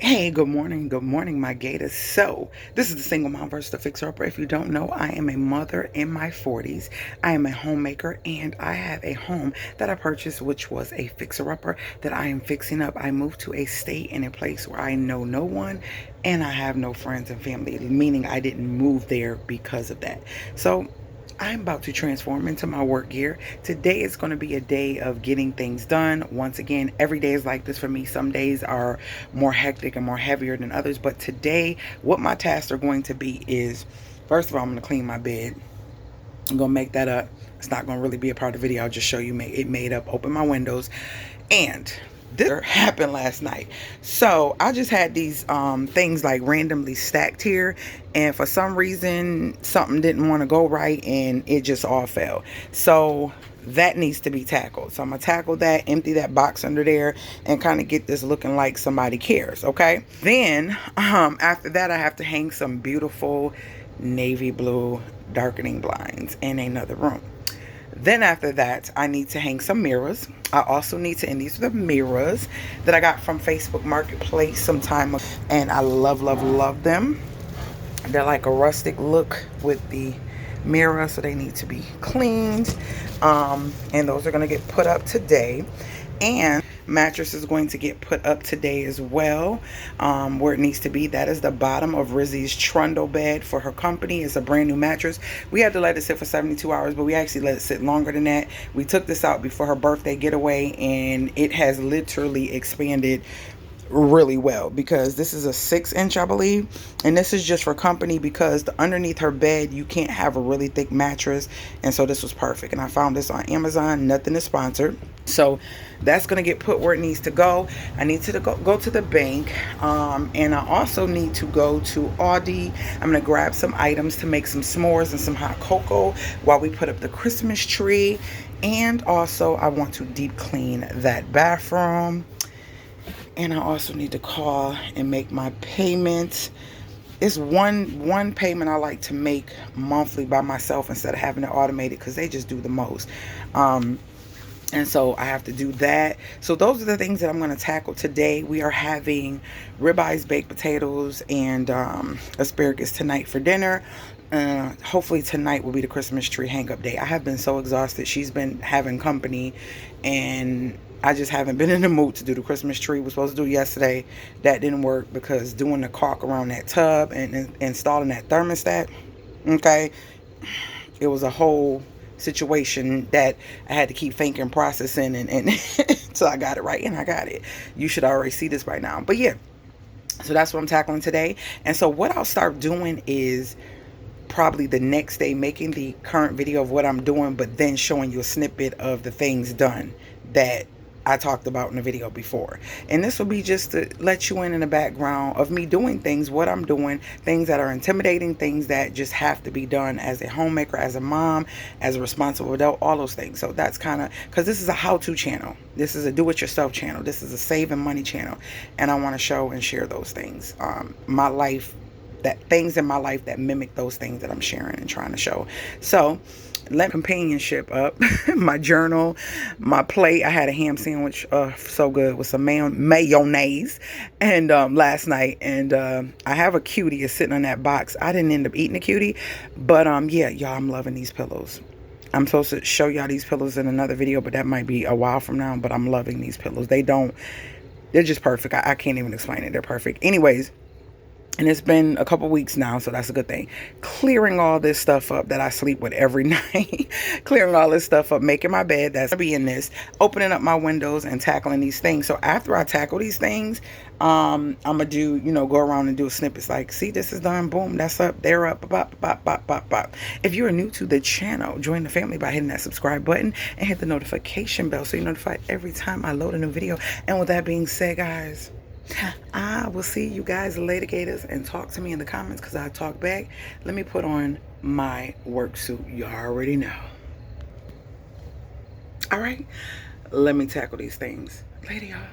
Hey, good morning, my gators. So, this is the single mom versus the fixer-upper. If you don't know, I am a mother in my 40s. I am a homemaker, and I have a home that I purchased, which was a fixer-upper that I am fixing up. I moved to a state and a place where I know no one, and I have no friends and family, meaning I didn't move there because of that. So, I'm about to transform into my work gear. Today is going to be a day of getting things done. Once again, every day is like this for me. Some days are more hectic and more heavier than others. But today, what my tasks are going to be is, first of all, I'm going to clean my bed. I'm going to make that up. It's not going to really be a part of the video. I'll just show you it made up. Open my windows. And this happened last night. So I just had these things like randomly stacked here, and for some reason something didn't want to go right and it just all fell. So that needs to be tackled. So I'm gonna tackle that, empty that box under there, and kind of get this looking like somebody cares. Okay, then after that I have to hang some beautiful navy blue darkening blinds in another room. Then after that, I need to hang some mirrors. I also need to, and these are the mirrors that I got from Facebook Marketplace some time ago, and I love, love, love them. They're like a rustic look with the mirror, so they need to be cleaned. And those are going to get put up today. And mattress is going to get put up today as well, where it needs to be. That is the bottom of Rizzy's trundle bed for her company. It's a brand new mattress. We had to let it sit for 72 hours, but we actually let it sit longer than that. We took this out before her birthday getaway, and it has literally expanded really well, because this is a 6-inch, I believe, and this is just for company, because underneath her bed you can't have a really thick mattress, and so this was perfect. And I found this on Amazon. Nothing is sponsored. So that's going to get put where it needs to go. I need to go to the bank, and I also need to go to Aldi. I'm going to grab some items to make some s'mores and some hot cocoa while we put up the Christmas tree. And also I want to deep clean that bathroom. And I also need to call and make my payments. It's one payment I like to make monthly by myself instead of having it automated, because they just do the most. And so I have to do that. So those are the things that I'm going to tackle today. We are having ribeyes, baked potatoes, and asparagus tonight for dinner. Hopefully tonight will be the Christmas tree hang up day. I have been so exhausted. She's been having company, and I just haven't been in the mood to do the Christmas tree. We were supposed to do it yesterday. That didn't work, because doing the caulk around that tub and installing that thermostat, okay, it was a whole situation that I had to keep thinking, processing, and so I got it right, and I got it. You should already see this by now. But yeah, so that's what I'm tackling today. And so what I'll start doing is probably the next day making the current video of what I'm doing, but then showing you a snippet of the things done that I talked about in the video before. And this will be just to let you in the background of me doing things, what I'm doing, things that are intimidating, things that just have to be done as a homemaker, as a mom, as a responsible adult, all those things. So that's kind of, because this is a how-to channel. This is a do-it-yourself channel. This is a saving money channel. And I want to show and share those things. My life, that things in my life that mimic those things that I'm sharing and trying to show. So let companionship up. My journal, my plate. I had a ham sandwich, so good, with some mayonnaise, and last night. And I have a cutie is sitting on that box. I didn't end up eating the cutie, but yeah, y'all, I'm loving these pillows. I'm supposed to show y'all these pillows in another video, but that might be a while from now. But I'm loving these pillows. They're just perfect. I can't even explain it. They're perfect. Anyways. And it's been a couple weeks now, so that's a good thing. Clearing all this stuff up that I sleep with every night. Clearing all this stuff up, making my bed. That's going to be in this. Opening up my windows and tackling these things. So after I tackle these things, I'm going to do, go around and do snippets like, see, this is done. Boom, that's up. They're up. Bop, bop, bop, bop, bop. If you are new to the channel, join the family by hitting that subscribe button and hit the notification bell so you're notified every time I load a new video. And with that being said, guys, I will see you guys later, gators, and talk to me in the comments, because I talk back. Let me put on my work suit. You already know. All right, let me tackle these things. Later, y'all.